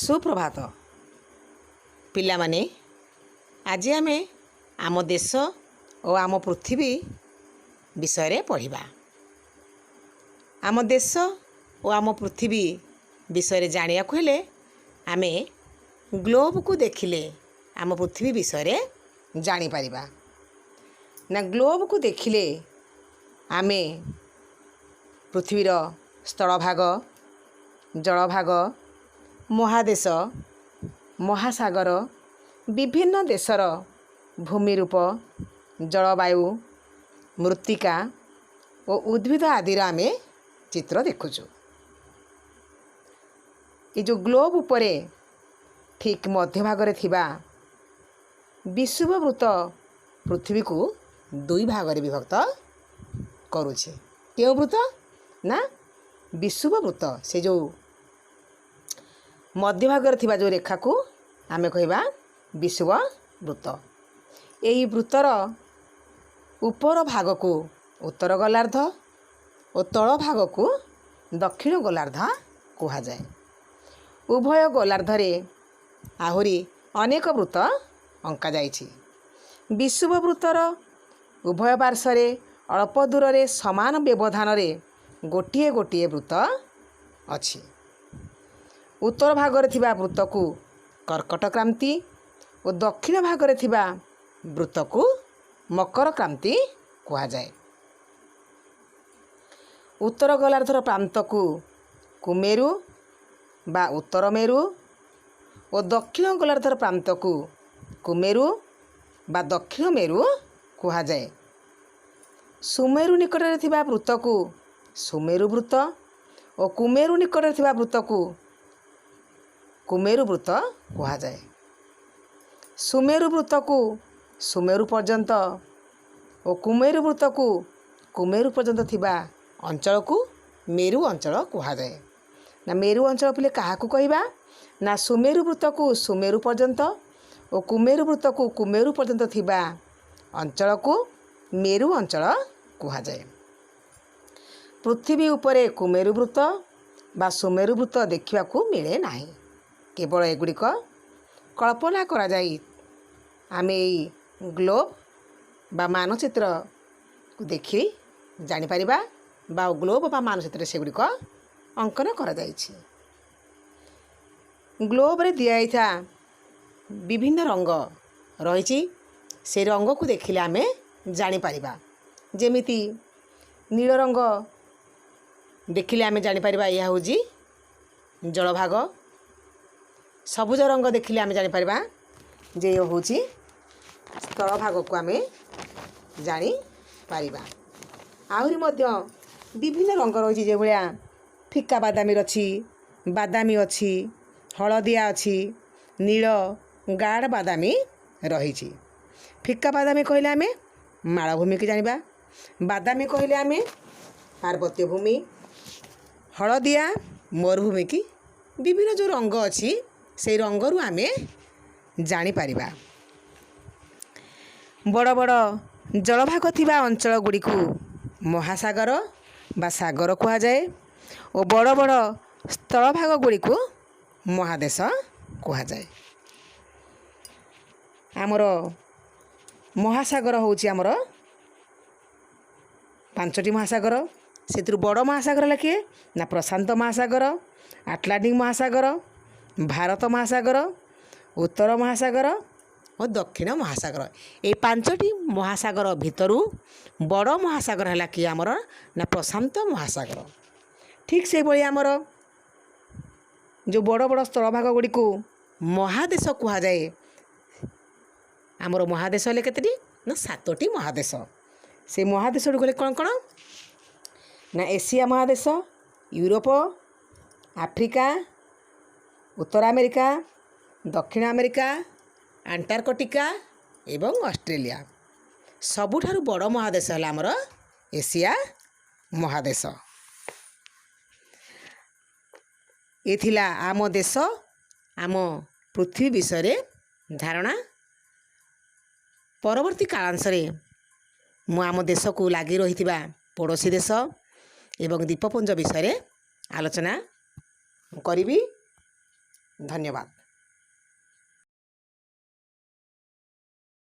सुप्रभात पिलामाने आज आम आम देश और आम पृथ्वी विषय पढ़िबा। आम देश और आम पृथ्वी विषय जानिया हेले आमे ग्लोब को देखिले आम पृथ्वी विषय जानी परिबा। ना ग्लोब को देखिले आमे पृथ्वीर स्थल भाग, जल भाग, महादेश, महासागर, विभिन्न देशर भूमि रूप, जलवायु, मृत्तिका और उद्भिद आदिर आमे चित्र देखुचु। ये जो ग्लोब उपरे ठीक मध्य भागरे थिबा विषुववृत्त पृथ्वी को दुई भागरे विभक्त करुछे। केउ वृत्त ना विषुववृत्त, से जो मध्य भागरे थिबा जो रेखा को आमे कहबा विषुववृत्त। एही वृत्तर ऊपर भाग को उत्तर गोलार्ध और तल भाग को दक्षिण गोलार्ध कहा जाए। उभय गोलार्धरे आहुरी अनेक वृत्त अंका जाइछि। विषुववृत्तर उभय पार्श्वरे अल्प दूर समान व्यवधान गोटे गोटे वृत्त अछि। उत्तर भागरे थिबा वृत्त को कर्कट क्रांति और दक्षिण भागरे थिबा वृत्त को मकर क्रांति कहा जाए। उत्तर गोलार्धर प्रांत को कुमेरु बा उत्तर मेरु और दक्षिण गोलार्धर प्रांत को कुमेरु बा दक्षिण मेरु कहा जाए। सुमेरु निकटरे थिबा वृत्त को सुमेरु वृत्त और कुमेरु निकटरे थिबा वृत्त को कुमेरु वृत्त कहा जाए। सुमेरु वृत्त को सुमेरु पर्यंत और कुमेरु वृत्त को कुमेरु पर्यंत थिबा अंचल को मेरु अंचल कहा जाए। ना मेरु अंचल पिले क्या कहबा ना सुमेरु वृत्त को सुमेरु पर्यंत और कुमेरु वृत्त को कुमेरु पर्यंत थिबा अंचल को मेरु अंचल कहा जाए। पृथ्वी उपरे कुमेरु वृत्त बा सुमेरु वृत्त देखा मिले नाही। केवल एगुड़िक कल्पना करा जाई आमे एई ग्लोब बा मानचित्र को देखी जानी परिबा बा ग्लोब बा मानचित्र सेगुड़िक अंकन करा जाइछि। ग्लोब रे दिया विभिन्न रंग रही, से रंग को देखिले आमे जानी परिबा। जेमिति नील रंग देखिले आमे जानी परिबा यह होजी जल भाग। सबुज रंग देखिले आमे जानी परिबा जे यो होची स्थल भाग को आमे जानी परिबा। आहुरी मध्य विभिन्न रंग रही, जे भलिया फिका बादामी अछि, बादामी अछि, हलदिया अछि, नील गाढ़ बादामी रही। फिका बादामी कहले आमे मालभूमि के जानिबा, बादामी कहले आमे पार्वत्य भूमि, हलदिया मरुभूमि की विभिन्न जो रंग अछि से रंगरू आमे जानी परिबा। बड़ बड़ जलभाग थिबा अंचल गुड़ी को महासागर बा सागर कहा जाए और बड़ बड़ स्थल भाग गुड़ी को महादेश कहा जाए। आमर महासागर होची आमर 5टी महासागर। से बड़ महासागर लेखे ना प्रशांत महासागर, आटलांटिक महासागर, भारत महासागर, उत्तर महासागर और दक्षिण महासागर। ये 5टी महासागर भितरू बड़ महासागर है कि आमर ना प्रशांत महासागर। ठीक से भाई आमर जो बड़ बड़ स्थल भाग गुड़ी को महादेश कहा जाए। आमर महादेश हेले केतटी ना 7टी महादेश। से महादेश गले कौन कौन ना एशिया महादेश, यूरोप, आफ्रिका, उत्तर अमेरिका, दक्षिण अमेरिका, अंटार्कटिका एवं ऑस्ट्रेलिया। सबुठारु बड़ महादेश है आमर एशिया महादेश। ये थिला आम देश आम पृथ्वी विषय धारणा। परवर्ती कालांशरे मु आम देश को लगी रही पड़ोसी देश एवं द्वीपपुंज विषय आलोचना करी। ଧନ୍ୟବାଦ।